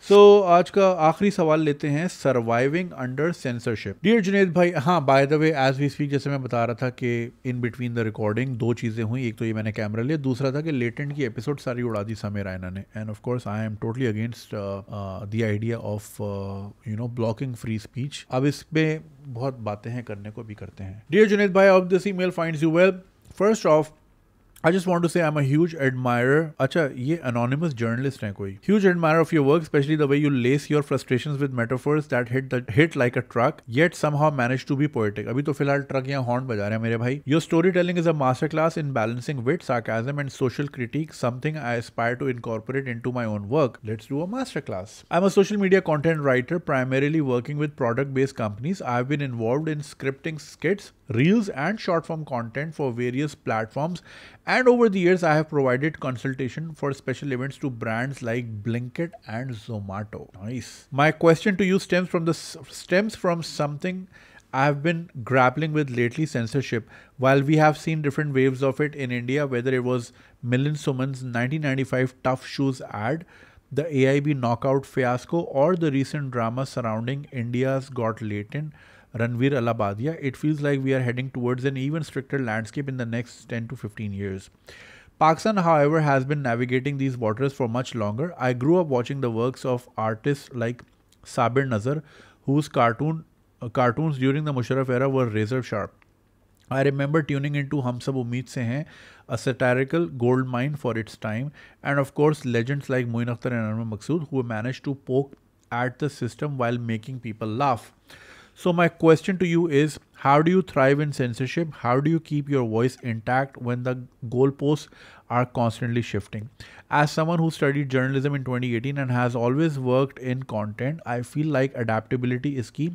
सो आज का आखिरी सवाल लेते हैं, surviving under censorship. Dear Junaid भाई, हाँ by the way as we speak, जैसे मैं बता रहा था कि इन बिटवीन द रिकॉर्डिंग दो चीज़ें हुई। एक तो ये मैंने कैमरा लिया, दूसरा था कि लेटेंट की एपिसोड सारी उड़ा दी समय रायना ने। And of course I am totally against the idea of blocking free speech. अब इस पे बहुत बातें हैं, करने को भी करते हैं। डियर जुनेद भाई, of this email finds you well. First of, I just want to say I'm a huge admirer. अच्छा, ये anonymous journalist हैं कोई. Huge admirer of your work, especially the way you lace your frustrations with metaphors that hit like a truck, yet somehow manage to be poetic. अभी तो फिलहाल truck यहाँ horn बजा रहे हैं मेरे भाई. Your storytelling is a masterclass in balancing wit, sarcasm, and social critique, something I aspire to incorporate into my own work. Let's do a masterclass. I'm a social media content writer, primarily working with product-based companies. I've been involved in scripting skits, reels, and short-form content for various platforms. And over the years, I have provided consultation for special events to brands like Blinkit and Zomato. Nice. My question to you stems from something I have been grappling with lately: censorship. While we have seen different waves of it in India, whether it was Milind Suman's 1995 Tough Shoes ad, the AIB knockout fiasco, or the recent drama surrounding India's Got Latent, Ranveer Alabadia, it feels like we are heading towards an even stricter landscape in the next 10 to 15 years. Pakistan, however, has been navigating these waters for much longer. I grew up watching the works of artists like Sabir Nazar, whose cartoons during the Musharraf era were razor sharp. I remember tuning into Hum Sab Umeed Se Hain, a satirical gold mine for its time, and of course legends like Moin Akhtar and Anwar Maqsood, who managed to poke at the system while making people laugh. So my question to you is, how do you thrive in censorship? How do you keep your voice intact when the goalposts are constantly shifting? As someone who studied journalism in 2018 and has always worked in content, I feel like adaptability is key.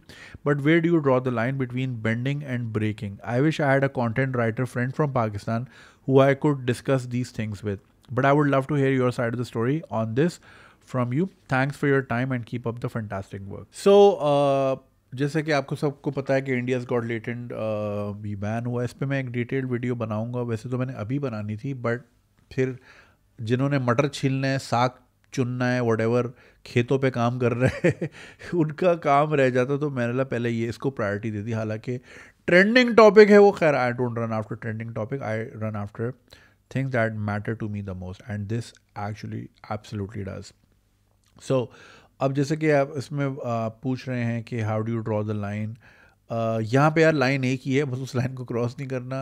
But where do you draw the line between bending and breaking? I wish I had a content writer friend from Pakistan who I could discuss these things with. But I would love to hear your side of the story on this from you. Thanks for your time and keep up the fantastic work. जैसे कि आपको सबको पता है कि India's got latent भी ban हुआ है। इस पर मैं एक डिटेल्ड वीडियो बनाऊंगा। वैसे तो मैंने अभी बनानी थी, बट फिर जिन्होंने मटर छीलना है, साग चुनना है, वट खेतों पे काम कर रहे हैं उनका काम रह जाता, तो मैंने बोला पहले ये इसको प्रायोरिटी दे दी। हालांकि ट्रेंडिंग टॉपिक है वो, खैर I don't run after trending topic, I run after things that matter to me the most, and this actually absolutely does. So अब जैसे कि आप इसमें पूछ रहे हैं कि how do you draw the line, यहाँ पे यार लाइन एक ही है, बस उस लाइन को क्रॉस नहीं करना,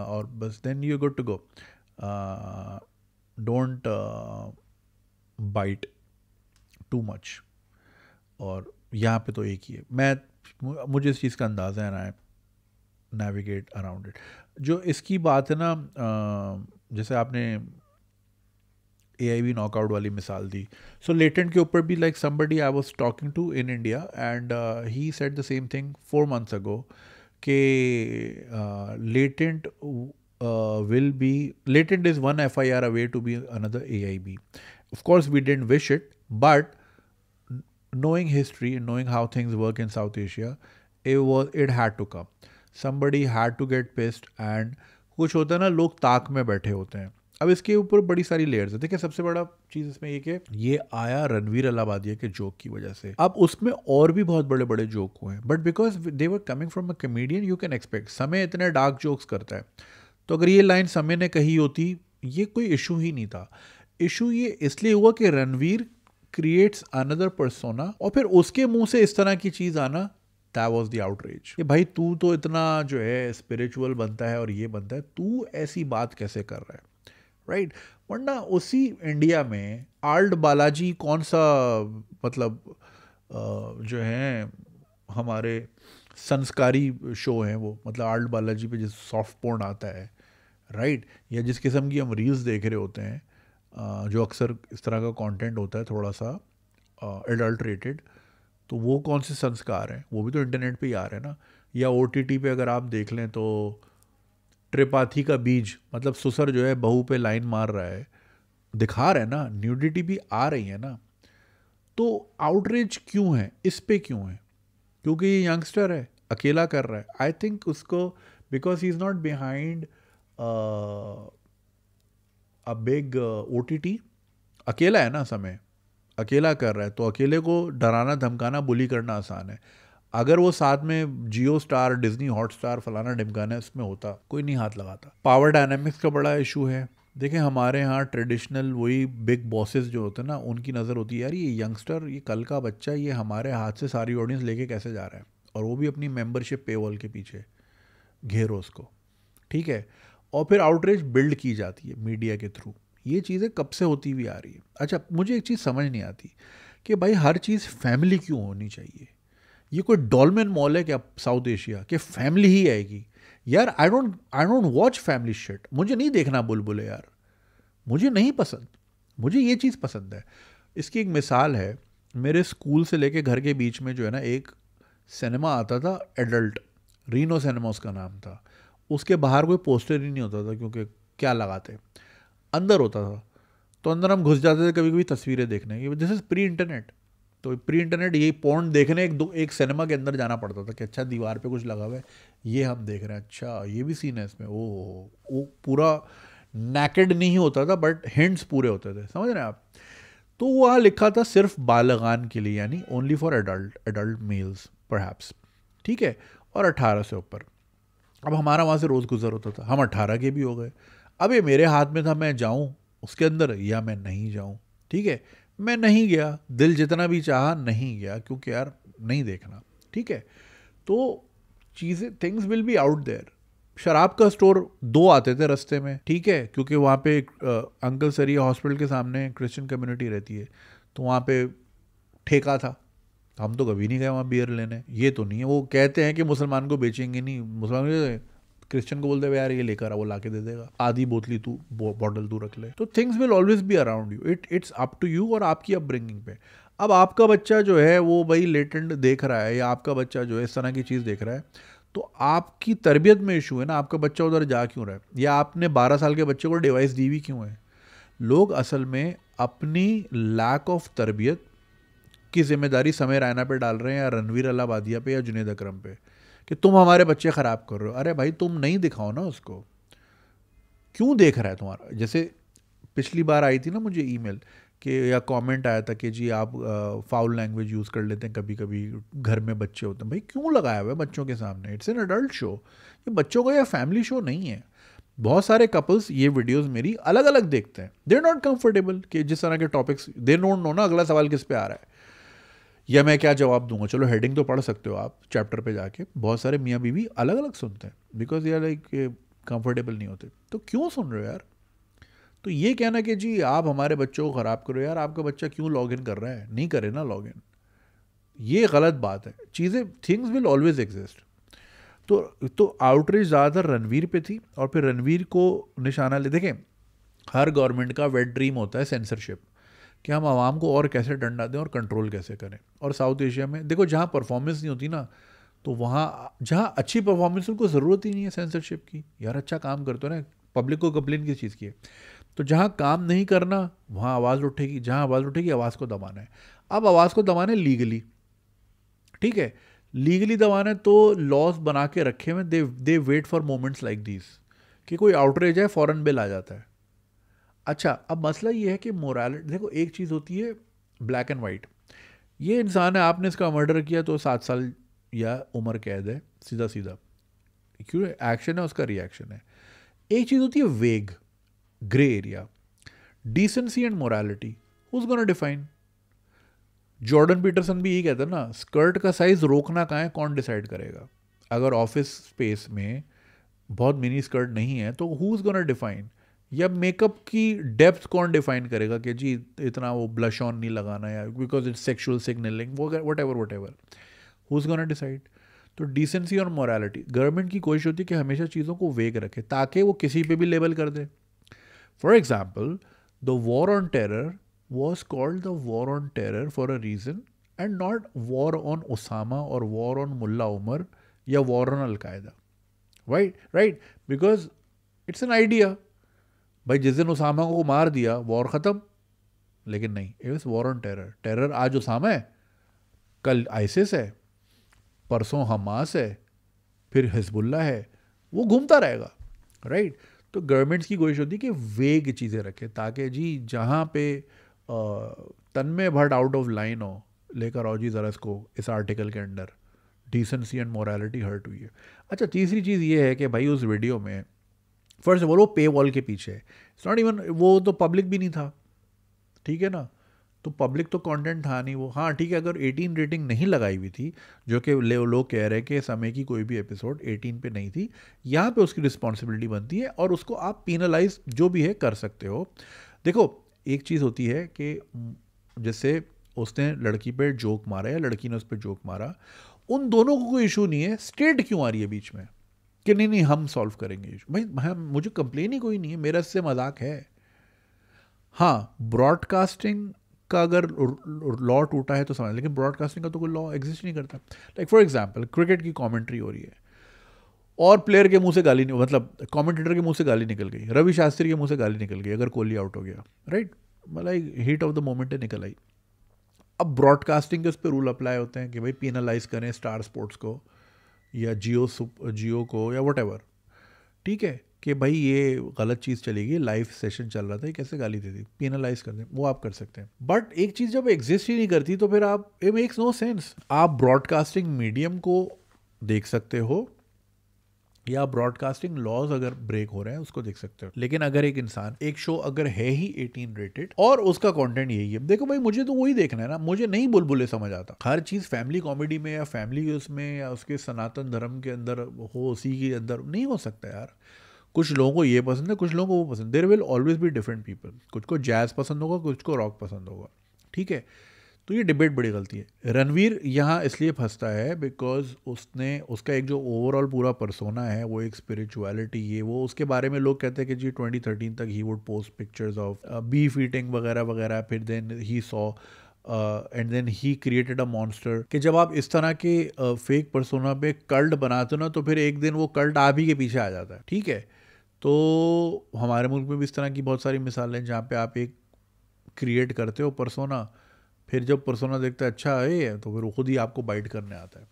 और बस then you good to go. Don't bite too much, और यहाँ पे तो एक ही है। मुझे इस चीज़ का अंदाज़ा है, ना नेविगेट अराउंड इट। जो इसकी बात है ना, जैसे आपने AIB नॉकआउट वाली मिसाल दी, सो लेटेंट के ऊपर भी like somebody I was talking to in India, and he said the same thing 4 months ago कि Latent is one FIR away to be another AIB. Of course we didn't wish it, but knowing history and knowing how things work in South Asia, it had to come. Somebody had to get pissed, and कुछ होता है ना, लोग ताक में बैठे होते हैं। अब इसके ऊपर बड़ी सारी लेयर्स है। देखिए, सबसे बड़ा चीज़ इसमें ये कि ये आया रणवीर अलाबादिया के जोक की वजह से। अब उसमें और भी बहुत बड़े बड़े जोक हुए हैं, but because they were coming from a comedian, you can expect. समय इतने डार्क जोक्स करता है, तो अगर ये लाइन समय ने कही होती, ये कोई इशू ही नहीं था। इशू ये इसलिए हुआ कि रणवीर क्रिएट्स अनदर पर्सोना, और फिर उसके मुंह से इस तरह की चीज़ आना, that was the outrage। कि भाई तू तो इतना जो है स्पिरिचुअल बनता है और ये बनता है, तू ऐसी बात कैसे कर रहा है, राइट? वरना उसी इंडिया में आल्ट बालाजी कौन सा, मतलब जो है हमारे संस्कारी शो हैं वो, मतलब आल्ट बालाजी पे जिस सॉफ्ट पोर्न आता है, राइट, या जिस किस्म की हम रील्स देख रहे होते हैं, जो अक्सर इस तरह का कंटेंट होता है थोड़ा सा एडल्ट्रेटेड, तो वो कौन से संस्कार हैं? वो भी तो इंटरनेट पे ही आ रहे हैं ना। या OTT पे अगर आप देख लें तो त्रिपाथी का बीज, मतलब ससुर जो है बहू पे लाइन मार रहा है, दिखा रहे हैं ना, न्यूडिटी भी आ रही है ना। तो आउटरीच क्यों है, इस पे क्यों है? क्योंकि ये यंगस्टर है, अकेला कर रहा है। आई थिंक उसको, because he is not behind a big OTT, अकेला है ना समय। अकेला कर रहा है तो अकेले को डराना धमकाना बुली करना आसान है। अगर वो साथ में जियो स्टार, डिज्नी हॉटस्टार, फलाना ढिमकाना इसमें होता, कोई नहीं हाथ लगाता। पावर डायनामिक्स का बड़ा इशू है। देखें हमारे यहाँ ट्रेडिशनल वही बिग बॉसेस जो होते हैं ना, उनकी नज़र होती है यार ये यंगस्टर, ये कल का बच्चा, ये हमारे हाथ से सारी ऑडियंस लेके कैसे जा रहा है, और वो भी अपनी मेंबरशिप पेवॉल के पीछे, घेरो उसको, ठीक है। और फिर आउटरीच बिल्ड की जाती है मीडिया के थ्रू। ये चीज़ें कब से होती हुई आ रही है। अच्छा, मुझे एक चीज़ समझ नहीं आती कि भाई हर चीज़ फैमिली क्यों होनी चाहिए। ये कोई डॉलमेन मॉल है क्या साउथ एशिया कि फैमिली ही आएगी? यार I don't watch family shit. मुझे नहीं देखना बुलबुल यार, मुझे नहीं पसंद। मुझे ये चीज़ पसंद है। इसकी एक मिसाल है, मेरे स्कूल से लेके घर के बीच में जो है ना एक सिनेमा आता था एडल्ट, रीनो सिनेमा उसका नाम था। उसके बाहर कोई पोस्टर ही नहीं होता था क्योंकि क्या लगाते, अंदर होता था। तो अंदर हम घुस जाते थे कभी कभी तस्वीरें देखने। This is pre internet. तो प्री इंटरनेट यही पोर्न देखने एक सिनेमा के अंदर जाना पड़ता था कि अच्छा दीवार पे कुछ लगा हुआ है, ये हम देख रहे हैं, अच्छा ये भी सीन है इसमें। वो पूरा नैकेड नहीं होता था बट हिंट्स पूरे होते थे, समझ रहे हैं आप। तो वहाँ लिखा था सिर्फ बालगान के लिए, यानी only for adult males perhaps, ठीक है, और 18 से ऊपर। अब हमारा वहाँ से रोज़ गुजर होता था, हम 18 के भी हो गए। अब ये मेरे हाथ में था मैं जाऊँ उसके अंदर या मैं नहीं जाऊँ, ठीक है। मैं नहीं गया, दिल जितना भी चाहा नहीं गया क्योंकि यार नहीं देखना, ठीक है। तो चीज़ें, things will be out there. शराब का स्टोर 2 आते थे रास्ते में, ठीक है, क्योंकि वहाँ पे अंकल सरिया हॉस्पिटल के सामने क्रिश्चियन कम्युनिटी रहती है, तो वहाँ पे ठेका था। हम तो कभी नहीं गए वहाँ बियर लेने। ये तो नहीं है, वो कहते हैं कि मुसलमान को बेचेंगे नहीं, मुसलमान क्रिश्चियन को बोलते हुए यार ये लेकर आ, वो ला के दे देगा, आधी बोतली तू बॉटल तू रख ले। तो things will always be around you, it's up to you और आपकी अपब्रिंगिंग पे। अब आपका बच्चा जो है वो भाई लेटेंट देख रहा है, या आपका बच्चा जो है इस तरह की चीज़ देख रहा है, तो आपकी तरबियत में इशू है ना। आपका बच्चा उधर जा क्यों रहा है, या आपने 12 साल के बच्चे को डिवाइस दी हुई क्यों है। लोग असल में अपनी लैक ऑफ तरबियत की जिम्मेदारी समय रैना पे डाल रहे हैं, या रणवीर अलाहाबादिया पे, या जुनेद अकरम पे, कि तुम हमारे बच्चे ख़राब कर रहे हो। अरे भाई तुम नहीं दिखाओ ना उसको, क्यों देख रहा है तुम्हारा। जैसे पिछली बार आई थी ना मुझे ईमेल कि या कमेंट आया था कि जी आप फाउल लैंग्वेज यूज़ कर लेते हैं कभी कभी, घर में बच्चे होते हैं। भाई क्यों लगाया हुआ है बच्चों के सामने? इट्स एन अडल्ट शो, ये बच्चों का या फैमिली शो नहीं है। बहुत सारे कपल्स ये वीडियोस मेरी अलग अलग देखते हैं, दे आर नॉट कंफर्टेबल कि जिस तरह के टॉपिक्स, दे डोंट नो ना अगला सवाल किस पे आ रहा है या मैं क्या जवाब दूंगा। चलो हेडिंग तो पढ़ सकते हो आप चैप्टर पे जाके, बहुत सारे मियाँ बीवी अलग अलग सुनते हैं बिकॉज यार लाइक कंफर्टेबल नहीं होते। तो क्यों सुन रहे हो यार। तो ये कहना कि जी आप हमारे बच्चों को ख़राब करो, यार आपका बच्चा क्यों लॉग इन कर रहा है, नहीं करे ना लॉग इन, ये गलत बात है। चीज़ें, थिंग्स विल ऑलवेज एग्जिस्ट। तो आउटरीच ज़्यादातर रणवीर पे थी, और फिर रणवीर को निशाना ले। देखें हर गवर्नमेंट का वेट ड्रीम होता है सेंसरशिप, कि हम आवाम को और कैसे डंडा दें और कंट्रोल कैसे करें। और साउथ एशिया में देखो जहाँ परफॉर्मेंस नहीं होती ना, तो वहाँ जहाँ अच्छी परफॉर्मेंस उनको ज़रूरत ही नहीं है सेंसरशिप की। यार अच्छा काम करते हो ना, पब्लिक को कंप्लेन किस चीज़ की है। तो जहाँ काम नहीं करना वहाँ आवाज़ उठेगी, जहाँ आवाज़ उठेगी आवाज़ को दबाना है। अब आवाज़ को दबाना है लीगली, ठीक है, लीगली दबाना है तो लॉज बना के रखे हुए, they wait for moments like this कि कोई आउटरेज है फ़ौरन बिल आ जाता है। अच्छा अब मसला ये है कि मोरालिटी, देखो एक चीज़ होती है ब्लैक एंड वाइट, ये इंसान है आपने इसका मर्डर किया तो 7 साल या उम्र कैद है, सीधा सीधा, क्यों एक्शन है उसका रिएक्शन है। एक चीज़ होती है vague, grey area, decency and morality, who's gonna define. Jordan Peterson भी यही कहता है ना, स्कर्ट का साइज रोकना कहाँ है, कौन डिसाइड करेगा। अगर ऑफिस स्पेस में बहुत मिनी स्कर्ट नहीं है तो हुज गोना डिफाइन, या मेकअप की डेप्थ कौन डिफाइन करेगा कि जी इतना वो ब्लश ऑन नहीं लगाना है because it's sexual signalling, what ever whose gonna decide. तो डिसेंसी और मोरालिटी, गवर्नमेंट की कोशिश होती है कि हमेशा चीज़ों को वेग रखे ताकि वो किसी पे भी लेबल कर दे। For example the war on terror was called the war on terror for a reason and not war on Osama or war on Mullah Umar या war on Al-Qaeda, right because it's an idea। भाई जिस दिन उसामा को मार दिया war ख़त्म, लेकिन नहीं, it was war on terror। Terror आज उसामा है, कल आइसिस है, परसों हमास है, फिर हिजबुल्ला है, वो घूमता रहेगा, राइट। तो गवर्नमेंट्स की कोशिश होती है कि वेग चीज़ें रखे ताकि जी जहाँ पे Tanmay Bhat out of line हो, लेकर आओ जी ज़रा इसको इस आर्टिकल के under, decency and morality hurt हुई है। अच्छा, तीसरी चीज़ ये है कि भाई उस वीडियो में फर्स्ट ऑफ ऑल वो पे वॉल के पीछे है, इट्स नॉट इवन, वो तो पब्लिक भी नहीं था, ठीक है ना, तो पब्लिक तो कंटेंट था नहीं वो। हाँ ठीक है, अगर 18 रेटिंग नहीं लगाई हुई थी, जो कि लोग कह रहे हैं कि समय की कोई भी एपिसोड 18 पे नहीं थी, यहाँ पे उसकी रिस्पॉन्सिबिलिटी बनती है और उसको आप पीनलाइज जो भी है कर सकते हो। देखो एक चीज़ होती है कि जैसे उसने लड़की पे जोक मारा या लड़की ने उस पर जोक मारा, उन दोनों को कोई इशू नहीं है, स्टेट क्यों आ रही है बीच में कि नहीं नहीं हम सॉल्व करेंगे इशू। भाई मुझे कंप्लेन ही कोई नहीं है, मेरा इससे मजाक है। हाँ ब्रॉडकास्टिंग का अगर लॉ टूटा है तो समझ, लेकिन ब्रॉडकास्टिंग का तो कोई लॉ एग्जिस्ट नहीं करता। लाइक फॉर एग्जांपल क्रिकेट की कमेंट्री हो रही है और प्लेयर के मुंह से गाली, मतलब कमेंटेटर के मुंह से गाली निकल गई, रवि शास्त्री के मुंह से गाली निकल गई अगर कोहली आउट हो गया, राइट, मतलब हीट ऑफ द मोमेंट है, निकल आई। अब ब्रॉडकास्टिंग के उस पर रूल अप्लाई होते हैं कि भाई पीनलाइज करें स्टार स्पोर्ट्स को या जियो को या वट एवर, ठीक है, कि भाई ये गलत चीज़ चलेगी, लाइव सेशन चल रहा था, ये कैसे गाली दे दी, पेनलाइज कर दें, वो आप कर सकते हैं। बट एक चीज़ जब एग्जिस्ट ही नहीं करती तो फिर आप, इट मेक्स नो सेंस। आप ब्रॉडकास्टिंग मीडियम को देख सकते हो या ब्रॉडकास्टिंग लॉज अगर ब्रेक हो रहे हैं उसको देख सकते हो, लेकिन अगर एक इंसान, एक शो अगर है ही 18 रेटेड और उसका कंटेंट यही है, देखो भाई मुझे तो वही देखना है ना, मुझे नहीं बुलबुले समझ आता, हर चीज़ फैमिली कॉमेडी में या फैमिली उसमें या उसके सनातन धर्म के अंदर हो, उसी के अंदर नहीं हो सकता यार। कुछ लोगों को ये पसंद है, कुछ लोगों को वो पसंद, there will always be different people, कुछ को जैज़ पसंद होगा, कुछ को रॉक पसंद होगा, ठीक है, तो ये डिबेट बड़ी गलती है। रणवीर यहाँ इसलिए फंसता है बिकॉज उसने, उसका एक जो ओवरऑल पूरा पर्सोना है वो एक स्पिरिचुअलिटी, ये वो, उसके बारे में लोग कहते हैं कि जी 2013 तक he would post pictures of beef eating वगैरह वगैरह, फिर then he saw and then he created a monster, कि जब आप इस तरह के फेक पर्सोना पे कल्ट बनाते हो ना तो फिर एक दिन वो कल्ट आप ही के पीछे आ जाता है, ठीक है। तो हमारे मुल्क में भी इस तरह की बहुत सारी मिसालें हैं जहाँ पे आप एक क्रिएट करते हो पर्सोना, फिर जब पर्सोना देखता है अच्छा है तो फिर वो खुद ही आपको बाइट करने आता है,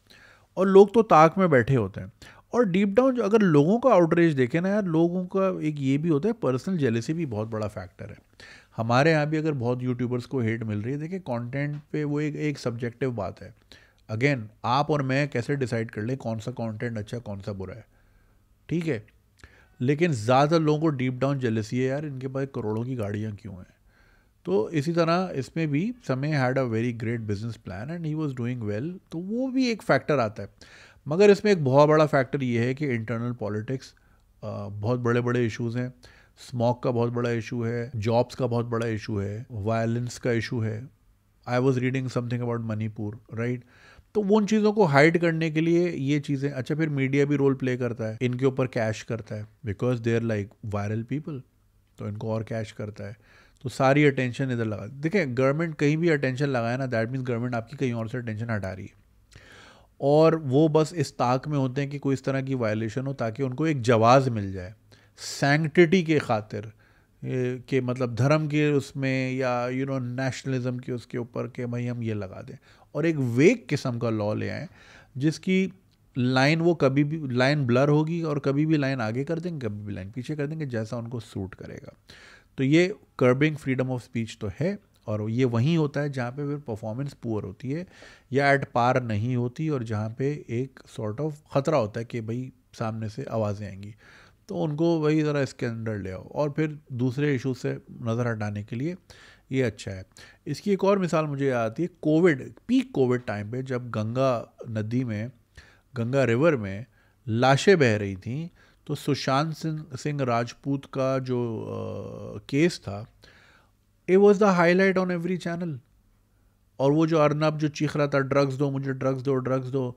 और लोग तो ताक में बैठे होते हैं। और डीप डाउन अगर लोगों का आउटरीच देखें ना यार, लोगों का एक ये भी होता है, पर्सनल जेलेसी भी बहुत बड़ा फैक्टर है। हमारे यहाँ भी अगर बहुत यूट्यूबर्स को हेट मिल रही है, देखिए कंटेंट पे वो एक सब्जेक्टिव बात है। अगेन आप और मैं कैसे डिसाइड कर लें कौन सा कंटेंट अच्छा कौन सा बुरा है, ठीक है, लेकिन ज़्यादातर लोगों को डीप डाउन जेलसी है यार, इनके पास करोड़ों की गाड़ियाँ क्यों हैं। तो इसी तरह इसमें भी समय had a very great business plan and he was doing well, तो वो भी एक फैक्टर आता है। मगर इसमें एक बहुत बड़ा फैक्टर ये है कि इंटरनल पॉलिटिक्स, बहुत बड़े बड़े इश्यूज़ हैं, स्मॉक का बहुत बड़ा इशू है, जॉब्स का बहुत बड़ा इशू है, वायलेंस का इशू है। I was reading something about Manipur, right, तो वो उन चीज़ों को हाइड करने के लिए ये चीज़ें। अच्छा फिर मीडिया भी रोल प्ले करता है, इनके ऊपर कैश करता है because they are like viral people, तो इनको और कैश करता है, तो सारी अटेंशन इधर लगा। देखिए गवर्नमेंट कहीं भी अटेंशन लगाए ना, दैट मीन्स गवर्नमेंट आपकी कहीं और से अटेंशन हटा रही है, और वो बस इस ताक में होते हैं कि कोई इस तरह की वायलेशन हो ताकि उनको एक जवाज़ मिल जाए सैंक्टिटी के खातिर, कि मतलब धर्म के उसमें या नेशनलिज्म के उसके ऊपर कि भाई हम ये लगा दें, और एक वेग किस्म का लॉ ले आए जिसकी लाइन, वो कभी भी लाइन ब्लर होगी और कभी भी लाइन आगे कर देंगे, कभी भी लाइन पीछे कर देंगे, जैसा उनको सूट करेगा। तो ये कर्बिंग फ्रीडम ऑफ स्पीच तो है, और ये वहीं होता है जहाँ पे फिर परफॉर्मेंस पुअर होती है या एट पार नहीं होती, और जहाँ पे एक सॉर्ट ऑफ ख़तरा होता है कि भाई सामने से आवाज़ें आएंगी, तो उनको वही ज़रा इसके अंदर ले आओ, और फिर दूसरे इशू से नज़र हटाने के लिए ये अच्छा है। इसकी एक और मिसाल मुझे याद आती है, कोविड, पीक कोविड टाइम पे जब गंगा नदी में, गंगा रिवर में लाशें बह रही थी, तो सुशांत सिंह राजपूत का जो केस था, it was the highlight on every channel. और वो जो अर्नब जो चीख रहा था ड्रग्स दो मुझे, ड्रग्स दो ड्रग्स दो,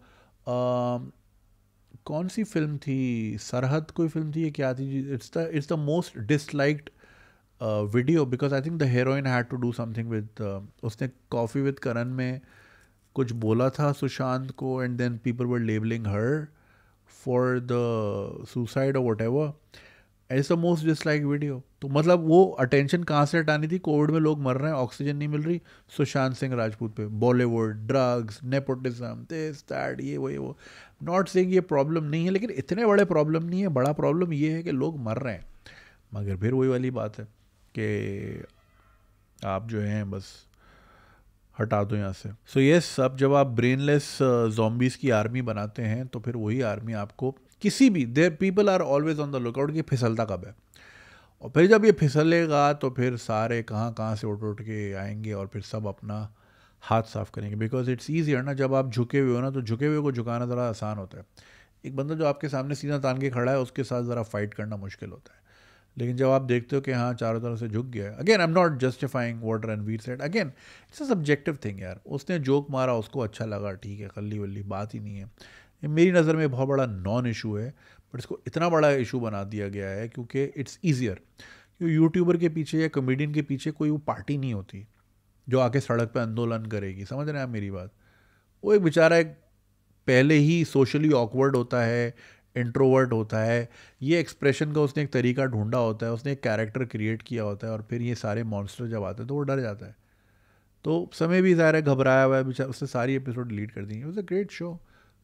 कौन सी फिल्म थी, सरहद कोई फिल्म थी, ये क्या थी, it's the most disliked video because I think the heroine had to do something with, उसने कॉफ़ी विद करण में कुछ बोला था सुशांत को, and then people were labelling her for the suicide और whatever, as the most dislike video. तो मतलब वो अटेंशन कहाँ से हटानी थी, कोविड में लोग मर रहे हैं, ऑक्सीजन नहीं मिल रही, सुशांत सिंह राजपूत पे, Bollywood, drugs, nepotism, this that, ये वो। नॉट सेइंग ये प्रॉब्लम नहीं है, लेकिन इतने बड़े प्रॉब्लम नहीं है, बड़ा प्रॉब्लम ये है कि लोग मर रहे हैं। मगर फिर वही वाली बात है कि आप जो हैं बस हटा दो यहाँ से। सो यस, अब जब आप ब्रेनलेस ज़ॉम्बीज़ की आर्मी बनाते हैं तो फिर वही आर्मी आपको किसी भी, their people are always on the lookout कि फिसलता कब है, और फिर जब ये फिसलेगा तो फिर सारे कहाँ कहाँ से उठ उठ के आएंगे और फिर सब अपना हाथ साफ करेंगे। बिकॉज इट्स ईजियर ना, जब आप झुके हुए हो ना तो झुके हुए को झुकाना ज़रा आसान होता है। एक बंदा जो आपके सामने सीधा तान के खड़ा है उसके साथ ज़रा फाइट करना मुश्किल होता है। लेकिन जब आप देखते हो कि हाँ चारों तरफ से झुक गया है, again I am not justifying what Ranveer said, again it's a subjective thing यार, उसने जोक मारा उसको अच्छा लगा, ठीक है, कल्ली वल्ली बात ही नहीं है। ये मेरी नज़र में बहुत बड़ा नॉन इशू है, बट इसको इतना बड़ा इशू बना दिया गया है क्योंकि इट्स ईजियर। क्योंकि यूट्यूबर के पीछे या कॉमेडियन के पीछे कोई वो पार्टी नहीं होती जो आके सड़क पे आंदोलन करेगी, समझ रहे हैं आप मेरी बात। वो एक बेचारा एक पहले ही सोशली ऑकवर्ड होता है, इंट्रोवर्ट होता है, ये एक्सप्रेशन का उसने एक तरीका ढूंढा होता है, उसने एक कैरेक्टर क्रिएट किया होता है, और फिर ये सारे मॉन्स्टर जब आते हैं तो वो डर जाता है। तो समय भी ज़ाहिर है घबराया हुआ है बेचारा, उसने सारी एपिसोड डिलीट कर दी। It was a great show,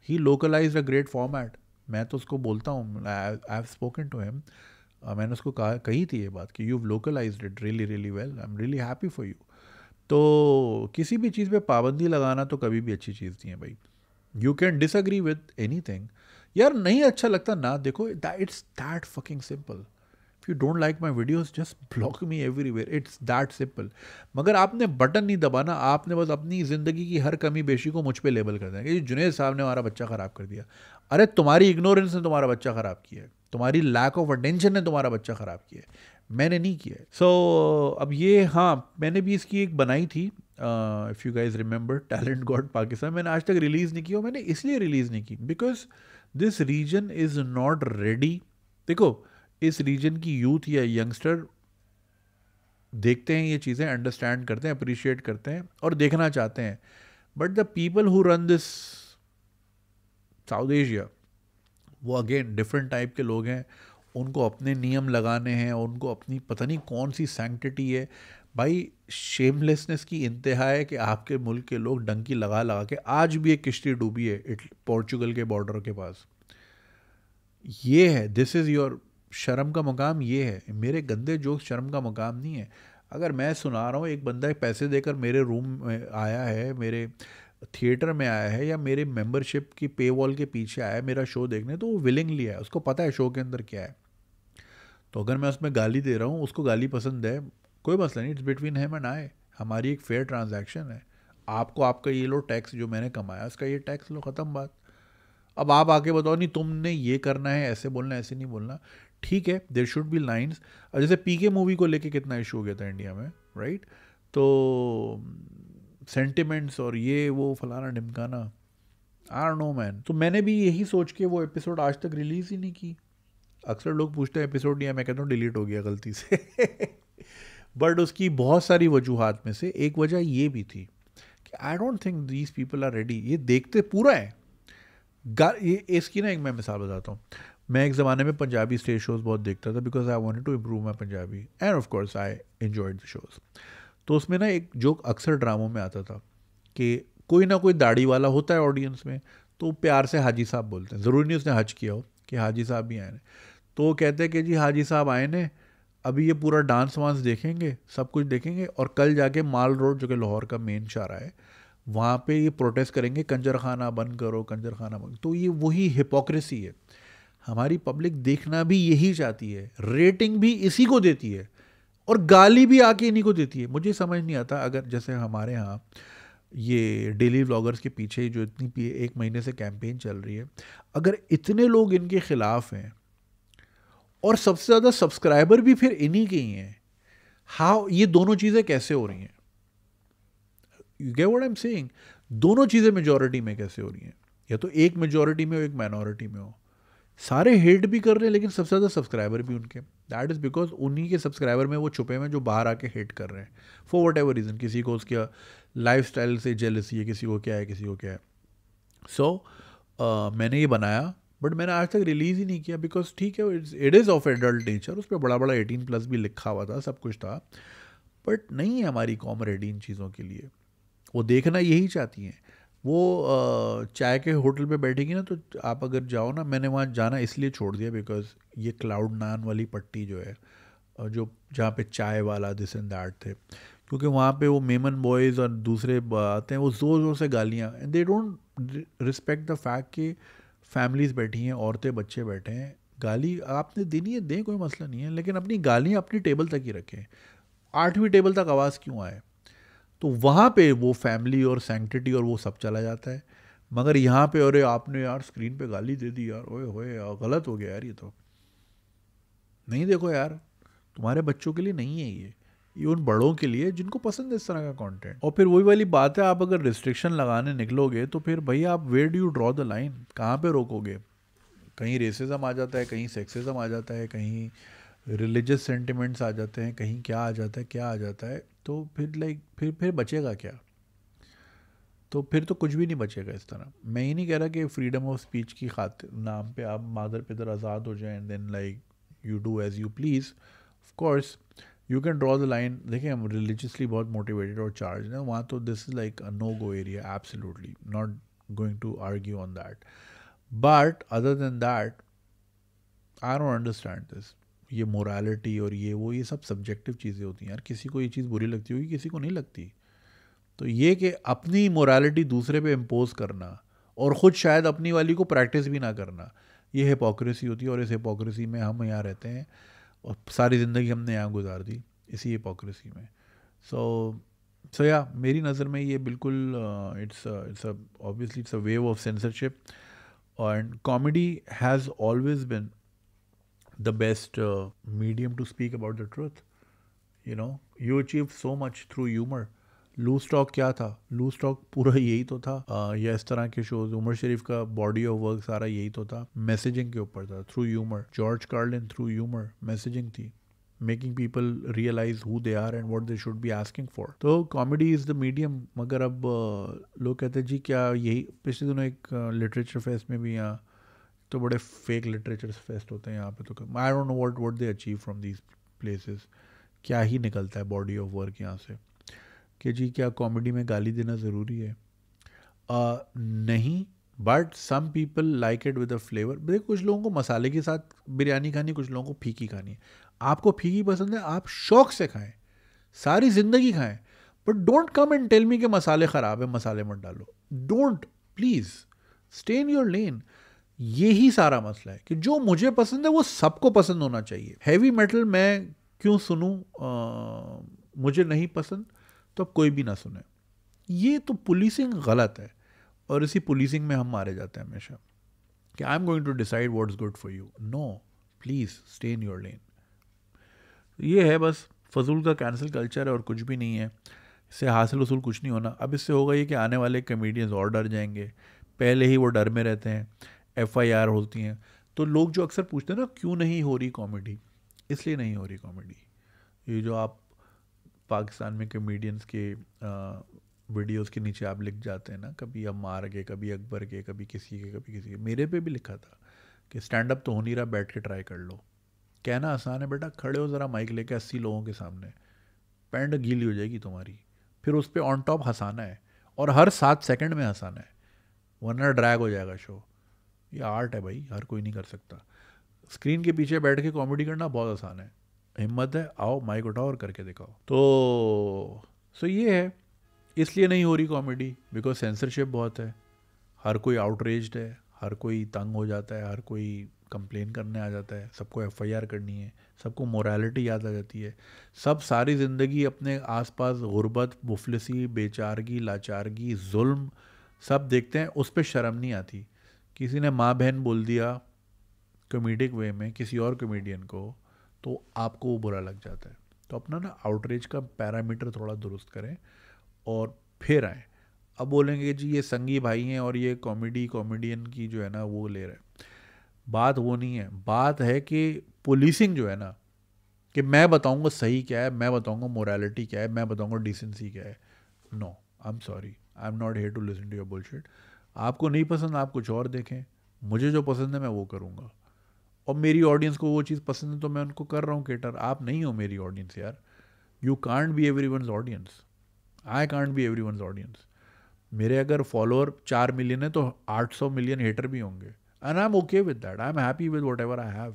he localised a great format. मैं तो उसको बोलता हूँ, I have spoken to him, मैंने उसको कही थी ये बात कि you have localised it really really well, I am really happy for you. तो किसी भी चीज़ पे पाबंदी लगाना तो कभी भी अच्छी चीज़ नहीं है भाई। You can disagree with anything, यार नहीं अच्छा लगता ना देखो, it's that fucking simple. If you don't like my videos just block me everywhere, it's that simple. मगर आपने बटन नहीं दबाना, आपने बस अपनी ज़िंदगी की हर कमी बेशी को मुझ पे लेबल कर देना कि जुनेद साहब ने हमारा बच्चा ख़राब कर दिया। अरे तुम्हारी इग्नोरेंस ने तुम्हारा बच्चा ख़राब किया है, तुम्हारी लैक ऑफ अटेंशन ने तुम्हारा बच्चा ख़राब किया है, मैंने नहीं किया है। सो अब ये, हाँ मैंने भी इसकी एक बनाई थी, if you guys remember, talent God Pakistan. मैंने आज तक रिलीज़ नहीं की, और मैंने इसलिए रिलीज़ नहीं की because this region is not ready. देखो इस रीजन की यूथ या यंगस्टर देखते हैं ये चीज़ें, अंडरस्टैंड करते हैं, अप्रिशिएट करते हैं और देखना चाहते हैं, but the people who run this south Asia, वो अगेन डिफरेंट टाइप के लोग हैं। उनको अपने नियम लगाने हैं, उनको अपनी पता नहीं कौन सी सैंक्टिटी है भाई। शेमलेसनेस की इंतहा है कि आपके मुल्क के लोग डंकी लगा लगा के, आज भी एक किश्ती डूबी है पोर्चुगल के बॉर्डर के पास। ये है, दिस इज़ योर शर्म का मकाम, ये है। मेरे गंदे जोक्स शर्म का मकाम नहीं है। अगर मैं सुना रहा हूँ, एक बंदा पैसे देकर मेरे रूम में आया है, मेरे थिएटर में आया है, या मेरे मेंबरशिप की पे वॉल के पीछे आया है मेरा शो देखने, तो वो विलिंगली है, उसको पता है शो के अंदर क्या है। तो अगर मैं उसमें गाली दे रहा हूँ, उसको गाली पसंद है, कोई मसला नहीं, it's between him and I, हमारी एक फेयर ट्रांजैक्शन है। आपको आपका ये लो टैक्स जो मैंने कमाया उसका ये टैक्स लो, ख़त्म बात। अब आप आके बताओ नहीं तुमने ये करना है, ऐसे बोलना है, ऐसे नहीं बोलना, ठीक है, देयर शुड बी लाइंस। और जैसे पीके मूवी को लेके कितना इशू हो गया था इंडिया में, राइट? तो सेंटिमेंट्स और ये वो फलाना ढिमकाना, आई डोंट नो मैन। तो मैंने भी यही सोच के वो एपिसोड आज तक रिलीज़ ही नहीं की। अक्सर लोग पूछते हैं एपिसोड नहीं है, मैं कहता हूँ डिलीट हो गया गलती से बट उसकी बहुत सारी वजूहात में से एक वजह ये भी थी कि I don't think these people are ready. ये देखते पूरा है, ये इसकी ना एक मैं मिसाल बताता हूँ। मैं एक ज़माने में पंजाबी स्टेज शोज़ बहुत देखता था because I wanted to improve my Punjabi, and of course I enjoyed the shows. तो उसमें ना एक जोक अक्सर ड्रामों में आता था कि कोई ना कोई दाढ़ी वाला होता है ऑडियंस में, तो प्यार से हाजी साहब बोलते हैं, ज़रूरी नहीं उसने हज किया हो, कि हाजी साहब भी आए ने। तो वो कहते हैं कि जी हाजी साहब आए ने, अभी ये पूरा डांस वांस देखेंगे, सब कुछ देखेंगे, और कल जाके माल रोड जो कि लाहौर का मेन शाहरा है, वहाँ पे ये प्रोटेस्ट करेंगे, कंजर खाना बंद करो, कंजर खाना बंद। तो ये वही हिपोक्रेसी है। हमारी पब्लिक देखना भी यही चाहती है, रेटिंग भी इसी को देती है, और गाली भी आके इन्हीं को देती है। मुझे समझ नहीं आता, अगर जैसे हमारे यहाँ ये डेली व्लॉगर्स के पीछे जो इतनी 1 महीने से कैंपेन चल रही है, अगर इतने लोग इनके खिलाफ हैं और सबसे ज़्यादा सब्सक्राइबर भी फिर इन्हीं के ही हैं, हाउ ये दोनों चीज़ें कैसे हो रही हैं? You get what I am saying? दोनों चीज़ें मेजॉरिटी में कैसे हो रही हैं? या तो एक मेजॉरिटी में हो, एक माइनॉरिटी में हो। सारे हेट भी कर रहे हैं लेकिन सबसे ज़्यादा सब्सक्राइबर भी उनके। दैट इज़ बिकॉज उन्हीं के सब्सक्राइबर में वो छुपे हुए जो बाहर आके हेट कर रहे हैं फॉर वट एवर रीज़न। किसी को उसके लाइफ स्टाइल से जेलसी है, किसी को क्या है, किसी को क्या है। सो मैंने ये बनाया, बट मैंने आज तक रिलीज़ ही नहीं किया बिकॉज ठीक है, it is of adult nature, उस पर बड़ा बड़ा 18+ भी लिखा हुआ था, सब कुछ था, बट नहीं है हमारी कॉम रेडी इन चीज़ों के लिए। वो देखना यही चाहती हैं। वो चाय के होटल पे बैठेगी ना, तो आप अगर जाओ ना, मैंने वहाँ जाना इसलिए छोड़ दिया बिकॉज ये क्लाउड नान वाली पट्टी जो है, जो जहाँ पे चाय वाला दिस एंड दैट थे, क्योंकि वहाँ पे वो मेमन बॉयज़ और दूसरे आते हैं, वो ज़ोर ज़ोर से गालियाँ, and they don't respect the fact कि फैमिलीज़ बैठी हैं, औरतें बच्चे बैठे हैं, गाली आपने देनी है दें, कोई मसला नहीं है, लेकिन अपनी गालियाँ अपनी टेबल तक ही रखें, 8वीं टेबल तक आवाज़ क्यों आए। तो वहाँ पे वो फैमिली और सैंक्टिटी और वो सब चला जाता है। मगर यहाँ पे अरे आपने यार स्क्रीन पे गाली दे दी यार, ओए होए यार, गलत हो गया यार, ये तो नहीं, देखो यार तुम्हारे बच्चों के लिए नहीं है ये उन बड़ों के लिए जिनको पसंद है इस तरह का कंटेंट। और फिर वही वाली बात है, आप अगर रिस्ट्रिक्शन लगाने निकलोगे तो फिर भाई आप where do you draw the line, कहाँ पे रोकोगे। कहीं रेसिज्म आ जाता है, कहीं सेक्सिज्म आ जाता है, कहीं रिलीजियस सेंटिमेंट्स आ जाते हैं, कहीं क्या आ जाता है, क्या आ जाता है, तो फिर लाइक फिर बचेगा क्या। तो फिर तो कुछ भी नहीं बचेगा इस तरह। मैं ही नहीं कह रहा कि फ्रीडम ऑफ स्पीच की खातिर नाम पे आप मादर पितर आज़ाद हो जाएं and then like you do as you please. Of course you can draw the line. देखिए हम रिलीजियसली बहुत मोटिवेटेड और चार्ज हैं वहाँ, तो this is like a no go area, absolutely not going to argue on that. But other than that I don't understand this. ये morality और ये सब सब्जेक्टिव चीज़ें होती हैं यार, किसी को ये चीज़ बुरी लगती होगी, किसी को नहीं लगती। तो ये कि अपनी मोरालिटी दूसरे पे इम्पोज करना और ख़ुद शायद अपनी वाली को प्रैक्टिस भी ना करना, ये हिपोक्रेसी होती है। और इस हिपोक्रेसी में हम यहाँ रहते हैं और सारी ज़िंदगी हमने यहाँ गुजार दी इसी हिपोक्रेसी में। सो या मेरी नज़र में ये बिल्कुल it's obviously it's a wave of censorship. And comedy has always been the best medium to speak about the truth. You achieve so much through humor. Loose talk क्या था? लूज टॉक पूरा यही तो था, या इस तरह के शोज, उमर शरीफ का बॉडी ऑफ वर्क सारा यही तो था, मैसेजिंग के ऊपर था, through humour. George Carlin through humour messaging थी, making people realise who they are and what they should be asking for. तो कॉमेडी इज़ द मीडियम। मगर अब लोग कहते हैं जी क्या यही, पिछले दिनों एक लिटरेचर फेस्ट में भी, यहाँ तो बड़े फेक लिटरेचर फेस्ट होते हैं यहाँ पे, तो I don't know what they achieve from these places, क्या ही निकलता है बॉडी ऑफ वर्क यहाँ से कि जी क्या कॉमेडी में गाली देना ज़रूरी है? नहीं, but some people like it with a flavour. देखो कुछ लोगों को मसाले के साथ बिरयानी खानी, कुछ लोगों को फीकी खानी है। आपको फीकी पसंद है, आप शौक से खाएं, सारी ज़िंदगी खाएं, but don't come and tell me कि मसाले ख़राब है, मसाले मत डालो। Don't, please stay in your lane. यही सारा मसला है कि जो मुझे पसंद है वो सबको पसंद होना चाहिए। हैवी मेटल मैं क्यों सुनूं? मुझे नहीं पसंद तो अब कोई भी ना सुने। ये तो पुलिसिंग गलत है, और इसी पुलिसिंग में हम मारे जाते हैं हमेशा कि I am going to decide what is good for you. No, please stay in your lane. ये है बस फजूल का कैंसिल कल्चर है और कुछ भी नहीं है। इससे हासिल वसूल कुछ नहीं होना। अब इससे होगा ये कि आने वाले कमेडियंस और डर जाएंगे, पहले ही वो डर में रहते हैं, FIR होती हैं। तो लोग जो अक्सर पूछते हैं ना क्यों नहीं हो रही कॉमेडी, इसलिए नहीं हो रही कॉमेडी। ये जो आप पाकिस्तान में कमेडियंस के वीडियोस के नीचे आप लिख जाते हैं ना, कभी अम्मार के, कभी अकबर के, कभी किसी के, कभी किसी के, मेरे पे भी लिखा था कि स्टैंड अप तो हो नहीं रहा, बैठ के ट्राई कर लो। कहना आसान है बेटा, खड़े हो ज़रा माइक लेके 80 लोगों के सामने, पैंट गीली हो जाएगी तुम्हारी, फिर उस पर ऑन टॉप हंसाना है और हर 7 सेकंड में हंसाना है, वरना ड्रैग हो जाएगा शो। ये आर्ट है भाई, हर कोई नहीं कर सकता। स्क्रीन के पीछे बैठ के कॉमेडी करना बहुत आसान है, हिम्मत है, आओ माइक उठाओ और करके दिखाओ। तो ये है, इसलिए नहीं हो रही कॉमेडी बिकॉज सेंसरशिप बहुत है, हर कोई आउटरेज्ड है, हर कोई तंग हो जाता है, हर कोई कंप्लेन करने आ जाता है, सबको FIR करनी है, सबको मोरालिटी याद आ जाती है। सब सारी ज़िंदगी अपने आसपास गुर्बत, मुफलिसी, बेचारगी, लाचारगी, जुल्म सब देखते हैं, उस पर शर्म नहीं आती। किसी ने माँ बहन बोल दिया कॉमेडिक वे में किसी और कॉमेडियन को, तो आपको वो बुरा लग जाता है। तो अपना ना आउटरीच का पैरामीटर थोड़ा दुरुस्त करें और फिर आएँ। अब बोलेंगे जी ये संगी भाई हैं और ये कॉमेडियन की जो है ना वो ले रहे हैं, बात वो नहीं है। बात है कि पुलिसिंग जो है ना, कि मैं बताऊंगा सही क्या है, मैं बताऊंगा मोरालिटी क्या है, मैं बताऊंगा डिसेंसी क्या है। No, I am sorry, I am not here to listen to your bullshit. आपको नहीं पसंद, आप कुछ और देखें, मुझे जो पसंद है मैं वो करूँगा, और मेरी ऑडियंस को वो चीज़ पसंद है तो मैं उनको कर रहा हूँ केटर। आप नहीं हो मेरी ऑडियंस यार, you can't be everyone's audience, I can't be everyone's audience. मेरे अगर फॉलोअर 4 मिलियन है तो 800 मिलियन हेटर भी होंगे, and I am okay with that, I am happy with what ever I have.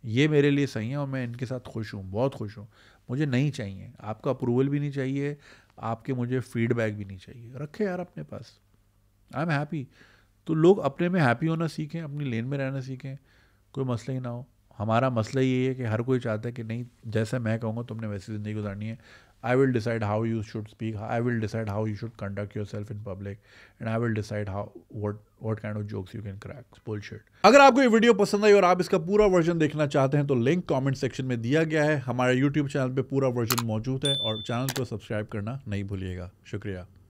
ये मेरे लिए सही है और मैं इनके साथ खुश हूँ, बहुत खुश हूँ। मुझे नहीं चाहिए, आपका अप्रूवल भी नहीं चाहिए, आपके मुझे फीडबैक भी नहीं चाहिए, रखे यार अपने पास, आई एम हैप्पी। तो लोग अपने में हैप्पी होना सीखें, अपनी लेन में रहना सीखें, कोई मसला ही ना हो। हमारा मसला ये है कि हर कोई चाहता है कि नहीं जैसा मैं कहूँगा तुमने वैसी ज़िंदगी गुजारनी है। I will decide how you should speak, I will decide how you should conduct your self in public, and I will decide how what kind of jokes you can crack. Bullshit. अगर आपको ये video पसंद आई और आप इसका पूरा version देखना चाहते हैं तो लिंक कमेंट सेक्शन में दिया गया है। हमारे यूट्यूब चैनल पे पूरा वर्जन मौजूद है और चैनल को सब्सक्राइब करना नहीं भूलिएगा। शुक्रिया।